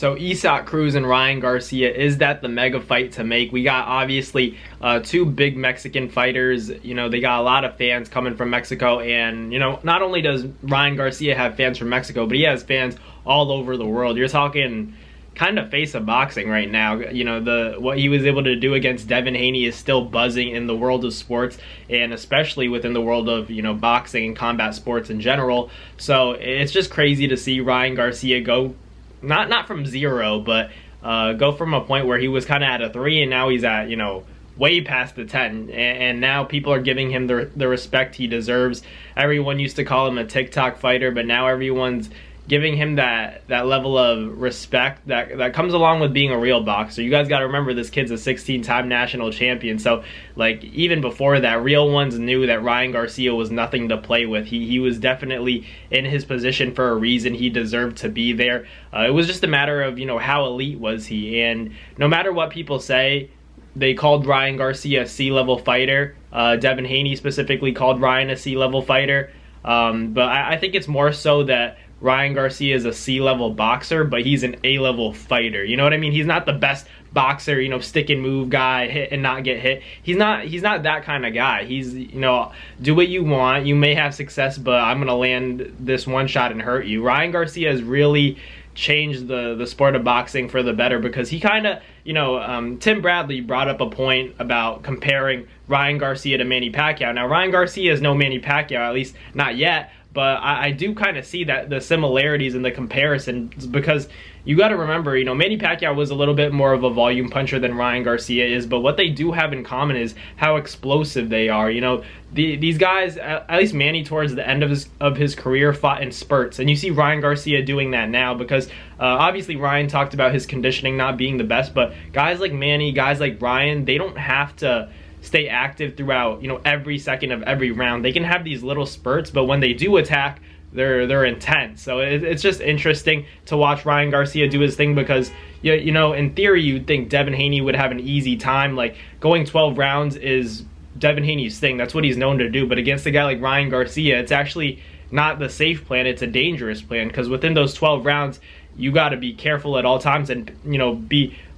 So Isaac Cruz and Ryan Garcia, is that the mega fight to make? We got obviously two big Mexican fighters. You know, they got a lot of fans coming from Mexico, and you know, not only does Ryan Garcia have fans from Mexico, but he has fans all over the world. You're talking kind of face of boxing right now. You know, what he was able to do against Devin Haney is still buzzing in the world of sports, and especially within the world of, you know, boxing and combat sports in general. So it's just crazy to see Ryan Garcia go not from zero, but go from a point where he was kind of at a 3, and now he's at, you know, way past the 10, and now people are giving him the respect he deserves. Everyone used to call him a TikTok fighter, but now everyone's giving him that level of respect that comes along with being a real boxer. You guys got to remember, this kid's a 16-time national champion, so like even before that, real ones knew that Ryan Garcia was nothing to play with. He was definitely in his position for a reason. He deserved to be there. It was just a matter of, you know, how elite was he, and no matter what people say, they called Ryan Garcia a C-level fighter. Devin Haney specifically called Ryan a C-level fighter, but I think it's more so that Ryan Garcia is a C-level boxer, but he's an A-level fighter. You know what I mean? He's not the best boxer, you know, stick and move guy, hit and not get hit. He's not that kind of guy. He's, you know, do what you want. You may have success, but I'm going to land this one shot and hurt you. Ryan Garcia has really changed the sport of boxing for the better, because he kind of, you know, Tim Bradley brought up a point about comparing Ryan Garcia to Manny Pacquiao. Now, Ryan Garcia is no Manny Pacquiao, at least not yet, but I do kind of see that the similarities in the comparisons, because you got to remember, you know, Manny Pacquiao was a little bit more of a volume puncher than Ryan Garcia is, but what they do have in common is how explosive they are. You know, these guys, at least Manny towards the end of his career, fought in spurts, and you see Ryan Garcia doing that now, because obviously Ryan talked about his conditioning not being the best, but guys like Manny, guys like Ryan, they don't have to stay active throughout, you know, every second of every round. They can have these little spurts, but when they do attack, they're intense. So it's just interesting to watch Ryan Garcia do his thing, because you know, in theory you'd think Devin Haney would have an easy time. Like, going 12 rounds is Devin Haney's thing. That's what he's known to do. But against a guy like Ryan Garcia, it's actually not the safe plan, it's a dangerous plan, because within those 12 rounds you got to be careful at all times, and, you know,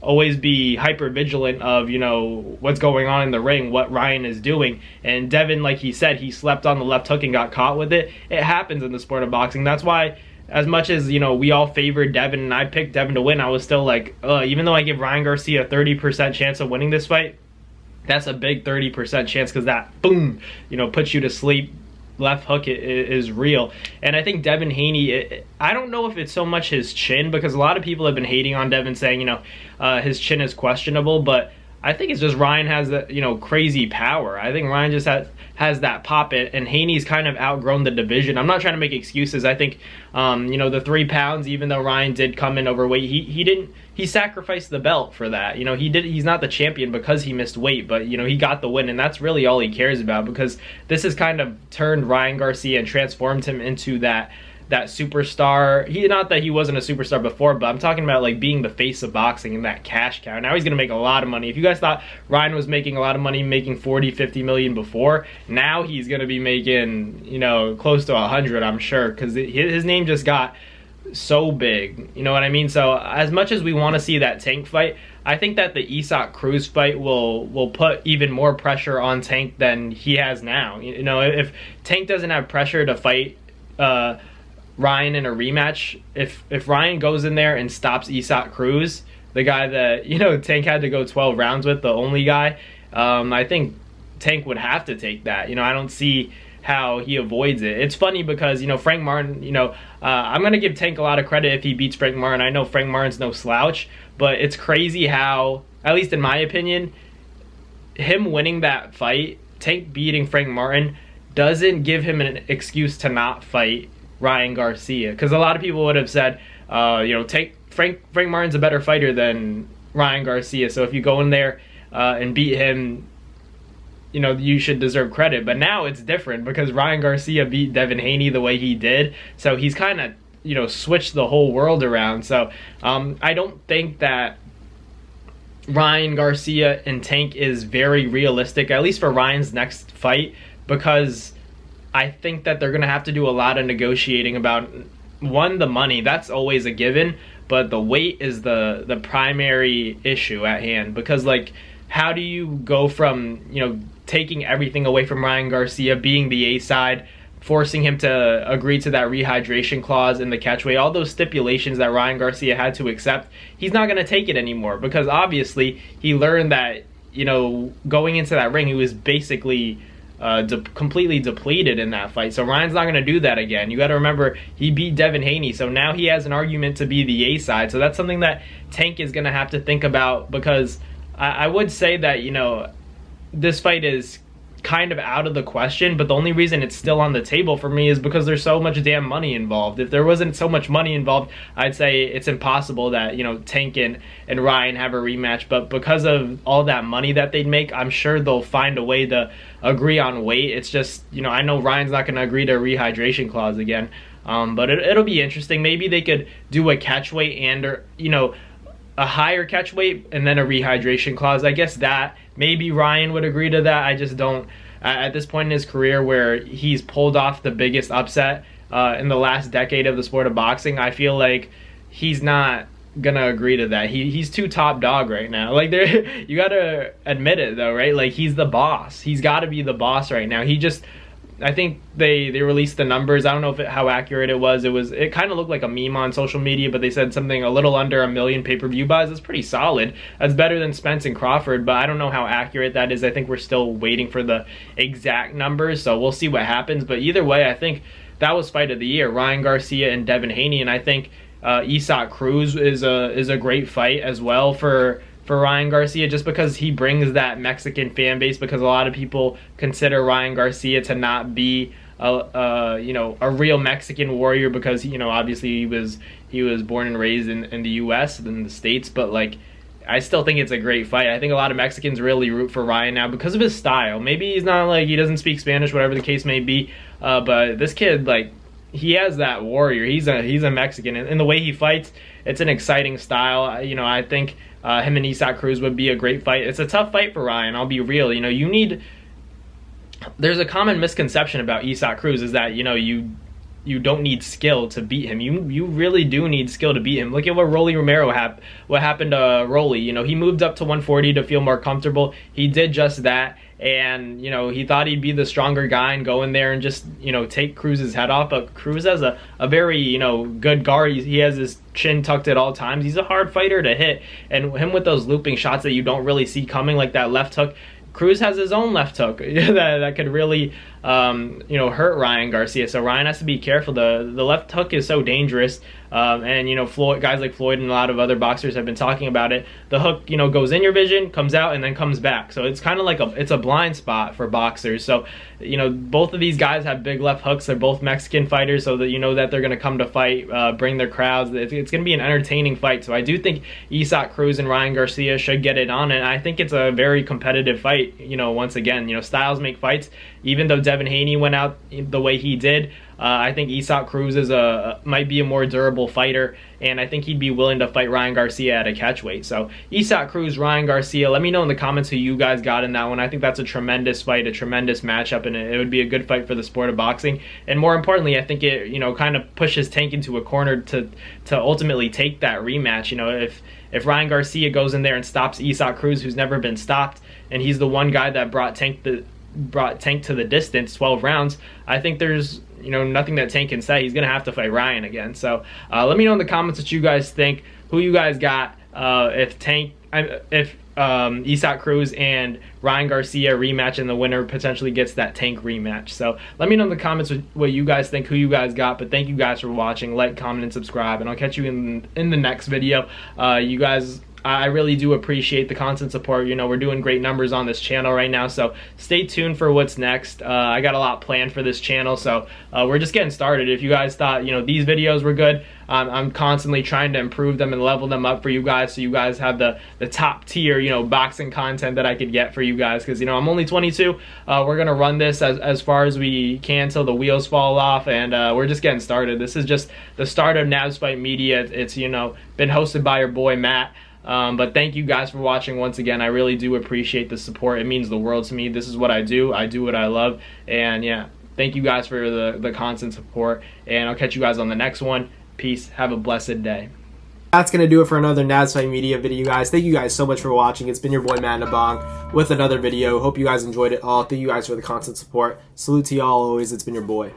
always be hyper vigilant of, you know, what's going on in the ring, what Ryan is doing. And Devin, like he said, he slept on the left hook and got caught with it. It happens in the sport of boxing. That's why, as much as, you know, we all favored Devin and I picked Devin to win, I was still like, even though I give Ryan Garcia a 30% chance of winning this fight, that's a big 30% chance, because that, boom, you know, puts you to sleep. Left hook is real. And I think Devin Haney, I don't know if it's so much his chin, because a lot of people have been hating on Devin, saying, you know, his chin is questionable, but I think it's just Ryan has that, you know, crazy power. I think Ryan just has that pop, and Haney's kind of outgrown the division. I'm not trying to make excuses. I think, you know, the 3 pounds, even though Ryan did come in overweight, he sacrificed the belt for that. You know, he's not the champion because he missed weight, but, you know, he got the win, and that's really all he cares about, because this has kind of turned Ryan Garcia and transformed him into that superstar. Not that he wasn't a superstar before, but I'm talking about, like, being the face of boxing and that cash cow. Now he's gonna make a lot of money. If you guys thought Ryan was making a lot of money, making 40-50 million before, now he's gonna be making, you know, close to 100, I'm sure, because his name just got so big. You know what I mean? So as much as we want to see that Tank fight, I think that the Isaac Cruz fight will put even more pressure on Tank than he has now. You know, if Tank doesn't have pressure to fight Ryan in a rematch, if Ryan goes in there and stops Isaac Cruz, the guy that, you know, Tank had to go 12 rounds with, the only guy, I think Tank would have to take that. You know, I don't see how he avoids it. It's funny because, you know, Frank Martin, you know, I'm going to give Tank a lot of credit if he beats Frank Martin. I know Frank Martin's no slouch, but it's crazy how, at least in my opinion, him winning that fight, Tank beating Frank Martin, doesn't give him an excuse to not fight Ryan Garcia. Because a lot of people would have said, you know, Frank Martin's a better fighter than Ryan Garcia, so if you go in there and beat him, you know, you should deserve credit. But now it's different, because Ryan Garcia beat Devin Haney the way he did, so he's kind of, you know, switched the whole world around. So I don't think that Ryan Garcia and Tank is very realistic, at least for Ryan's next fight, because I think that they're going to have to do a lot of negotiating about, one, the money. That's always a given, but the weight is the primary issue at hand, because like, how do you go from, you know, taking everything away from Ryan Garcia, being the A side, forcing him to agree to that rehydration clause in the catchweight, all those stipulations that Ryan Garcia had to accept, he's not going to take it anymore, because obviously he learned that, you know, going into that ring, he was basically completely depleted in that fight. So Ryan's not going to do that again. You got to remember, he beat Devin Haney, so now he has an argument to be the A side. So that's something that Tank is going to have to think about, because I would say that, you know, this fight is kind of out of the question, but the only reason it's still on the table for me is because there's so much damn money involved. If there wasn't so much money involved, I'd say it's impossible that, you know, Tank and Ryan have a rematch. But because of all that money that they'd make, I'm sure they'll find a way to agree on weight. It's just, you know, I know Ryan's not going to agree to a rehydration clause again, but it'll be interesting. Maybe they could do a catchweight and, or, you know, a higher catch weight and then a rehydration clause. I guess that maybe Ryan would agree to that. I just don't, at this point in his career where he's pulled off the biggest upset in the last decade of the sport of boxing, I feel like he's not gonna agree to that. He's too top dog right now. Like, there, you gotta admit it though, right? Like, he's the boss. He's got to be the boss right now. He just, I think they released the numbers. I don't know if how accurate it was. It kind of looked like a meme on social media, but they said something a little under 1 million pay-per-view buys. That's pretty solid. That's better than Spence and Crawford, but I don't know how accurate that is. I think we're still waiting for the exact numbers, so we'll see what happens. But either way, I think that was fight of the year, Ryan Garcia and Devin Haney, and I think Isaac Cruz is a great fight as well for Ryan Garcia, just because he brings that Mexican fan base, because a lot of people consider Ryan Garcia to not be you know, a real Mexican warrior, because, you know, obviously he was born and raised in the US, in the States, but like, I still think it's a great fight. I think a lot of Mexicans really root for Ryan now because of his style. Maybe he's not, like, he doesn't speak Spanish, whatever the case may be, but this kid, like, he has that warrior. He's a Mexican, and the way he fights, it's an exciting style. You know, I think him and Isaac Cruz would be a great fight. It's a tough fight for Ryan, I'll be real. You know, there's a common misconception about Isaac Cruz, is that, you know, you don't need skill to beat him. You really do need skill to beat him. Look at what Rolly Romero what happened to Rolly. You know, he moved up to 140 to feel more comfortable. He did just that, and, you know, he thought he'd be the stronger guy and go in there and just, you know, take Cruz's head off. But Cruz has a very, you know, good guard. He has his chin tucked at all times. He's a hard fighter to hit, and him with those looping shots that you don't really see coming, like that left hook. Cruz has his own left hook that could really, you know, hurt Ryan Garcia. So Ryan has to be careful. The left hook is so dangerous, and, you know, guys like Floyd and a lot of other boxers have been talking about it. The hook, you know, goes in your vision, comes out, and then comes back. So it's kind of like it's a blind spot for boxers. So, you know, both of these guys have big left hooks. They're both Mexican fighters, so that you know that they're going to come to fight, bring their crowds. It's going to be an entertaining fight. So I do think Isaac Cruz and Ryan Garcia should get it on, and I think it's a very competitive fight. You know, once again, you know, styles make fights. Even though Devin Haney went out the way he did, I think Isaac Cruz might be a more durable fighter, and I think he'd be willing to fight Ryan Garcia at a catchweight. So Isaac Cruz, Ryan Garcia, let me know in the comments who you guys got in that one. I think that's a tremendous fight, a tremendous matchup, and it would be a good fight for the sport of boxing. And more importantly, I think it, you know, kind of pushes Tank into a corner to ultimately take that rematch. You know, if Ryan Garcia goes in there and stops Isaac Cruz, who's never been stopped, and he's the one guy that brought Tank to the distance, 12 rounds, I think there's, you know, nothing that Tank can say. He's going to have to fight Ryan again. So let me know in the comments what you guys think, who you guys got, if Isaac Cruz and Ryan Garcia rematch and the winner potentially gets that Tank rematch. So let me know in the comments what you guys think, who you guys got. But thank you guys for watching. Like, comment, and subscribe, and I'll catch you in the next video. You guys, I really do appreciate the constant support. You know, we're doing great numbers on this channel right now, so stay tuned for what's next. I got a lot planned for this channel, so we're just getting started. If you guys thought, you know, these videos were good, I'm constantly trying to improve them and level them up for you guys, so you guys have the top tier, you know, boxing content that I could get for you guys, because, you know, I'm only 22. We're gonna run this as far as we can till the wheels fall off, and we're just getting started. This is just the start of Navs Fight Media. It's, you know, been hosted by your boy Matt. But thank you guys for watching once again. I really do appreciate the support. It means the world to me. This is what I do. I do what I love. And yeah, thank you guys for the constant support. And I'll catch you guys on the next one. Peace. Have a blessed day. That's going to do it for another Nazfight Media video, guys. Thank you guys so much for watching. It's been your boy, Matt Nabong, with another video. Hope you guys enjoyed it all. Thank you guys for the constant support. Salute to y'all always. It's been your boy.